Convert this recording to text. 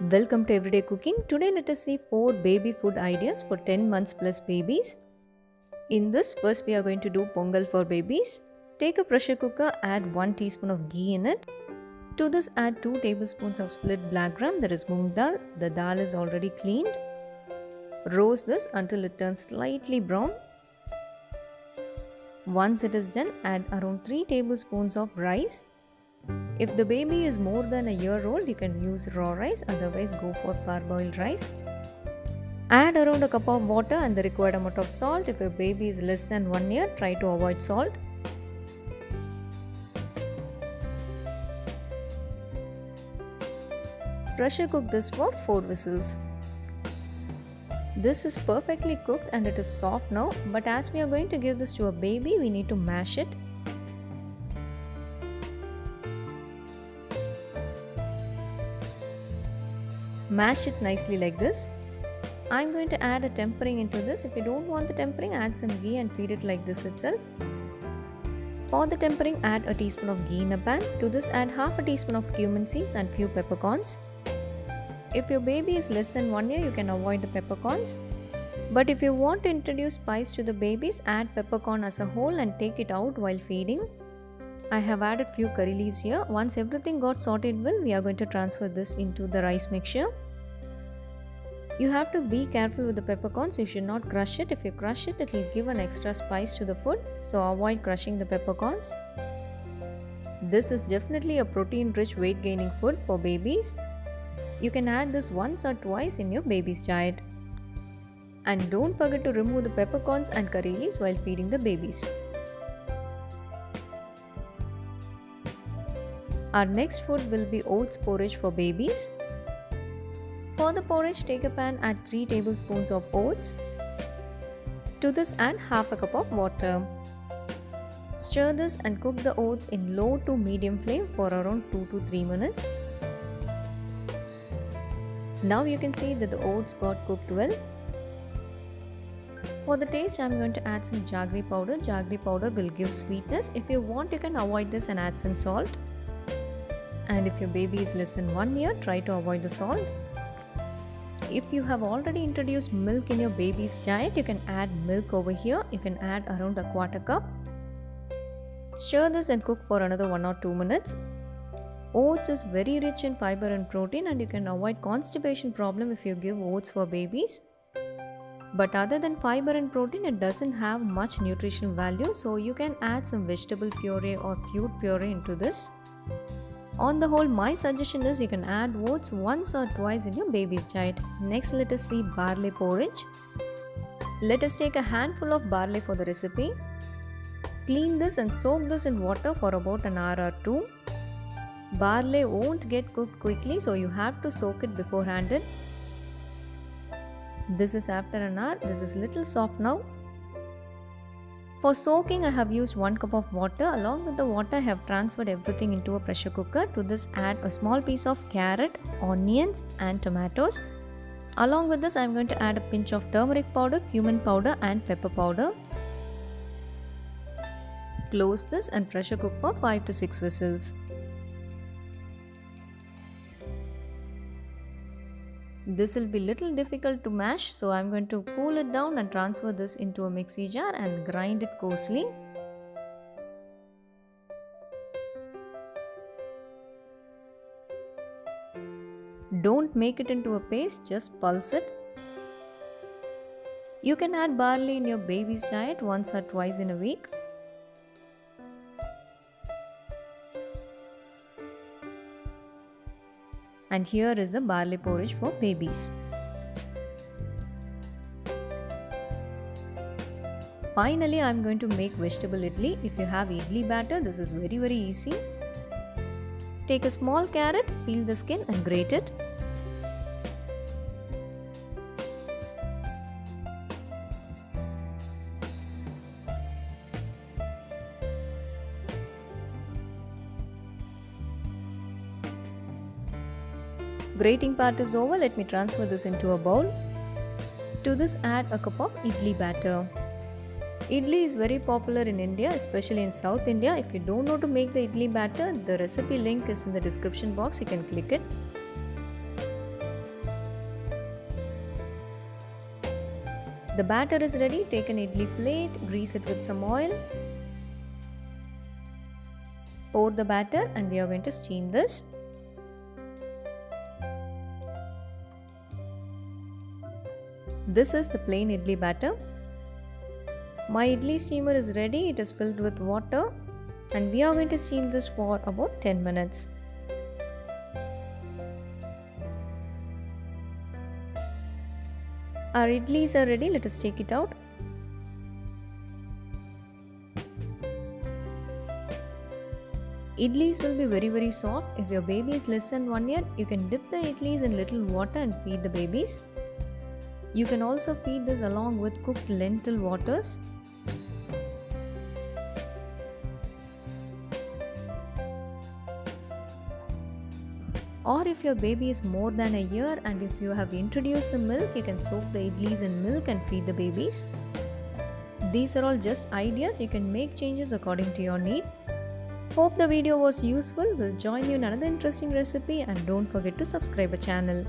Welcome to Everyday Cooking. Today let us see 4 baby food ideas for 10 months plus babies. In this, first we are going to do pongal for babies. Take a pressure cooker, add 1 teaspoon of ghee in it. To this add 2 tablespoons of split black gram, that is moong dal. The dal is already cleaned. Roast this until it turns slightly brown. Once it is done, add around 3 tablespoons of rice. If the baby is more than a year old, you can use raw rice, otherwise go for parboiled rice. Add around a cup of water and the required amount of salt. If your baby is less than 1 year, try to avoid salt. Pressure cook this for 4 whistles. This is perfectly cooked and it is soft now, but as we are going to give this to a baby, we need to mash it. Mash it nicely like this. I'm going to add a tempering into this. If you don't want the tempering, add some ghee and feed it like this itself. For the tempering, add a teaspoon of ghee in a pan. To this, add half a teaspoon of cumin seeds and few peppercorns. If your baby is less than 1 year, you can avoid the peppercorns. But if you want to introduce spice to the babies, add peppercorn as a whole and take it out while feeding. I have added few curry leaves here. Once everything got sauteed well, we are going to transfer this into the rice mixture. You have to be careful with the peppercorns. You should not crush it. If you crush it, it will give an extra spice to the food. So avoid crushing the peppercorns. This is definitely a protein-rich weight gaining food for babies. You can add this once or twice in your baby's diet. And don't forget to remove the peppercorns and curry leaves while feeding the babies. Our next food will be oats porridge for babies. For the porridge, take a pan, add 3 tablespoons of oats. To this, add half a cup of water. Stir this and cook the oats in low to medium flame for around 2 to 3 minutes. Now you can see that the oats got cooked well. For the taste, I am going to add some jaggery powder. Jaggery powder will give sweetness. If you want, you can avoid this and add some salt. And if your baby is less than 1 year, try to avoid the salt. If you have already introduced milk in your baby's diet, you can add milk over here. You can add around a quarter cup. Stir this and cook for another 1 or 2 minutes. Oats is very rich in fiber and protein and you can avoid constipation problem if you give oats for babies. But other than fiber and protein, it doesn't have much nutritional value, so you can add some vegetable puree or fruit puree into this. On the whole, my suggestion is you can add oats once or twice in your baby's diet. Next, let us see barley porridge. Let us take a handful of barley for the recipe. Clean this and soak this in water for about an hour or 2. Barley won't get cooked quickly, so you have to soak it beforehand. This is after an hour. This is little soft now. For soaking, I have used 1 cup of water. Along with the water, I have transferred everything into a pressure cooker. To this, add a small piece of carrot, onions and tomatoes. Along with this, I am going to add a pinch of turmeric powder, cumin powder and pepper powder. Close this and pressure cook for 5 to 6 whistles. This will be little difficult to mash, so I am going to cool it down and transfer this into a mixie jar and grind it coarsely. Don't make it into a paste, just pulse it. You can add barley in your baby's diet once or twice in a week. And here is a barley porridge for babies. Finally, I am going to make vegetable idli. If you have idli batter, this is very easy. Take a small carrot, peel the skin and grate it. Grating part is over. Let me transfer this into a bowl. To this, add a cup of idli batter. Idli is very popular in India, especially in South India. If you don't know to make the idli batter, the recipe link is in the description box. You can click it. The batter is ready. Take an idli plate, grease it with some oil. Pour the batter and we are going to steam this. This is the plain idli batter. My idli steamer is ready. It is filled with water and we are going to steam this for about 10 minutes. Our idlis are ready. Let us take it out. Idlis will be very soft. If your baby is less than 1 year, you can dip the idlis in little water and feed the babies. You can also feed this along with cooked lentil waters. Or if your baby is more than a year and if you have introduced the milk, you can soak the idlis in milk and feed the babies. These are all just ideas. You can make changes according to your need. Hope the video was useful. We'll join you in another interesting recipe and don't forget to subscribe our channel.